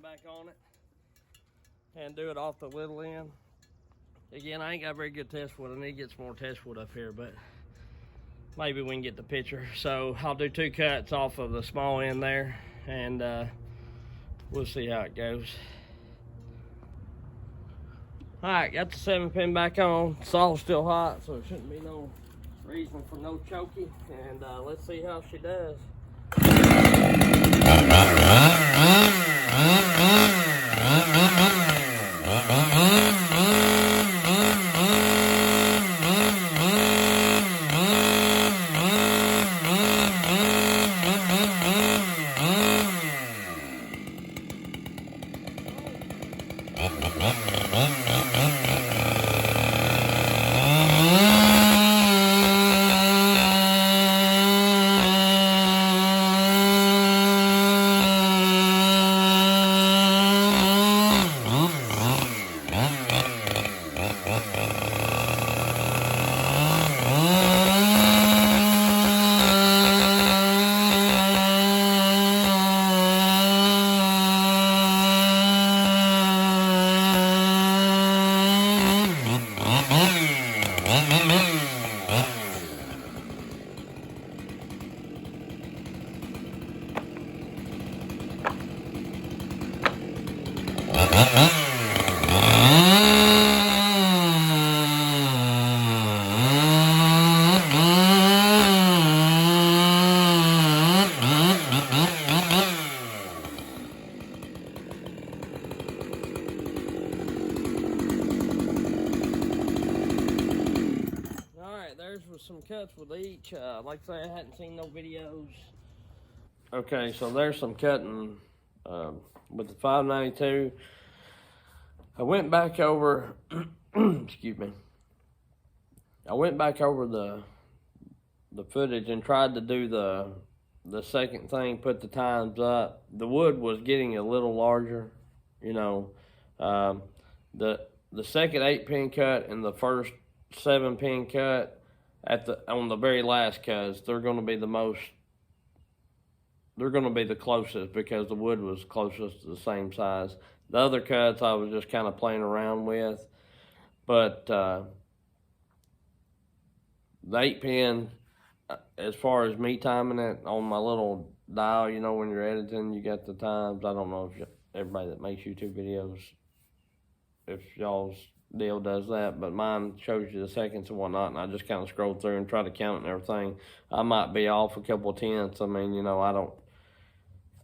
Back on it and do it off the little end. Again, I ain't got very good test wood. I need to get some more test wood up here, but maybe we can get the picture. So I'll do 2 cuts off of the small end there, and we'll see how it goes. All right, got the 7-pin back on. Saw's still hot, so it shouldn't be no reason for no choking. And let's see how she does. Some cuts with each. Like I say, I hadn't seen no videos. Okay, so there's some cutting with the 592. I went back over, excuse me. I went back over the footage and tried to do the second thing, put the times up. The wood was getting a little larger, you know. The second 8-pin cut and the first 7-pin cut on the very last cuts, they're going to be the closest because the wood was closest to the same size. The other cuts I was just kind of playing around with, but the 8-pin, as far as me timing it on my little dial, you know, when you're editing, you got the times. I don't know if everybody that makes YouTube videos, if y'all's deal does that, but mine shows you the seconds and whatnot, and I just kind of scroll through and try to count and everything. I might be off a couple of tenths. I mean, you know,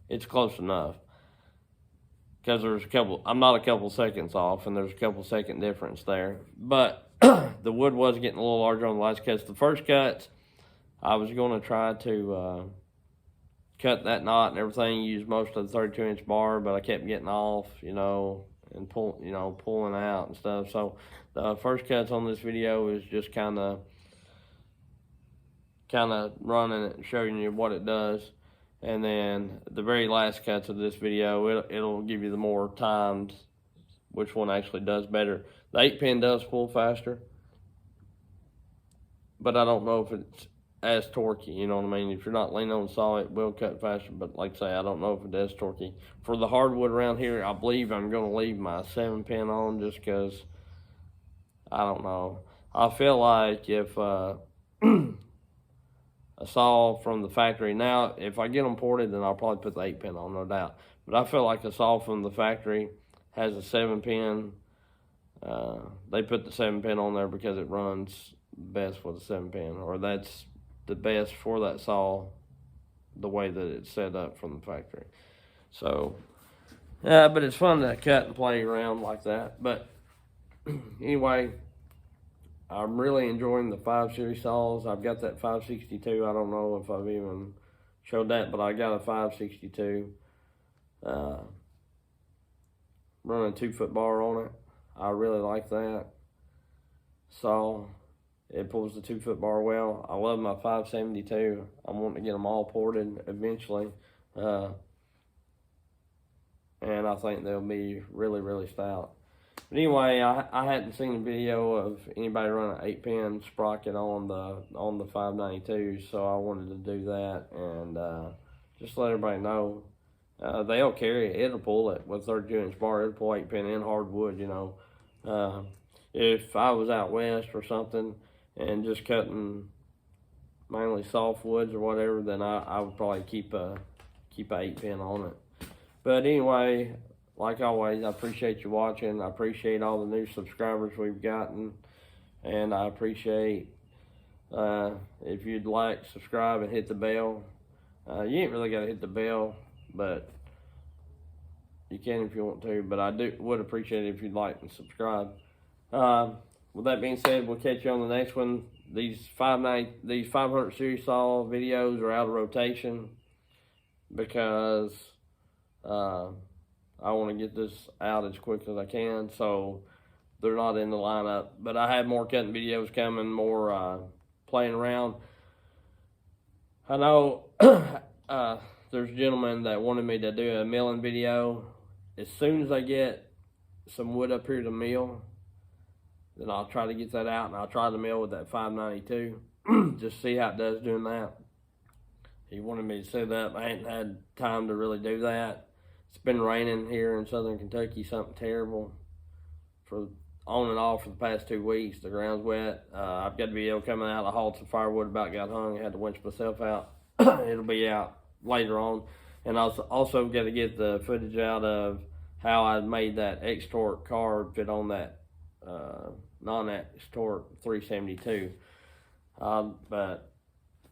it's close enough because I'm not a couple seconds off, and there's a couple second difference there. But the wood was getting a little larger on the last cuts. The first cuts, I was going to try to cut that knot and everything, use most of the 32-inch bar, but I kept getting off, you know, and pulling out and stuff. So the first cuts on this video is just kind of running it and showing you what it does. And then the very last cuts of this video, it'll give you the more times, which one actually does better. The 8-pin does pull faster, but I don't know if it's as torquey, you know what I mean? If you're not leaning on the saw, it will cut faster, but like I say, I don't know if it is torquey. For the hardwood around here, I believe I'm going to leave my 7-pin on just because, I don't know. I feel like if a saw from the factory, now, if I get them ported, then I'll probably put the 8-pin on, no doubt. But I feel like a saw from the factory has a 7-pin. They put the 7-pin on there because it runs best with a 7-pin, or that's the best for that saw, the way that it's set up from the factory. So, but it's fun to cut and play around like that. But anyway, I'm really enjoying the 5 series saws. I've got that 562. I don't know if I've even showed that, but I got a 562. running a 2-foot bar on it. I really like that. So it pulls the 2-foot bar well. I love my 572. I'm wanting to get them all ported eventually. And I think they'll be really, really stout. But anyway, I hadn't seen a video of anybody running an 8-pin sprocket on the 592, so I wanted to do that and just let everybody know. They'll carry it. It'll pull it with 32-inch bar. It'll pull 8-pin in hardwood, you know. If I was out west or something and just cutting mainly softwoods or whatever, then I would probably keep a 8-pin on it. But anyway, like always, I appreciate you watching. I appreciate all the new subscribers we've gotten, and I appreciate if you'd like, subscribe and hit the bell. You ain't really got to hit the bell, but you can if you want to. But I would appreciate it if you'd like and subscribe. With that being said, we'll catch you on the next one. These 500 series saw videos are out of rotation because I want to get this out as quick as I can, so they're not in the lineup. But I have more cutting videos coming, more playing around. I know there's a gentleman that wanted me to do a milling video. As soon as I get some wood up here to mill, then I'll try to get that out, and I'll try to mill with that 592. Just see how it does doing that. He wanted me to set up. I ain't had time to really do that. It's been raining here in southern Kentucky, something terrible, for on and off for the past 2 weeks. The ground's wet. I've got a video coming out. I hauled some firewood, about got hung. I had to winch myself out. It'll be out later on. And I also got to get the footage out of how I made that X-Torque card fit on that non-X-Torque 372. But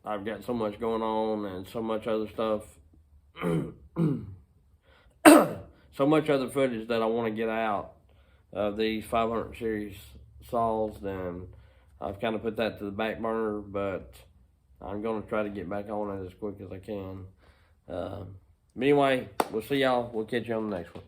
I've got so much going on and so much other stuff. So much other footage that I want to get out of these 500 series saws, then I've kind of put that to the back burner, but I'm going to try to get back on it as quick as I can. But anyway, we'll see y'all. We'll catch you on the next one.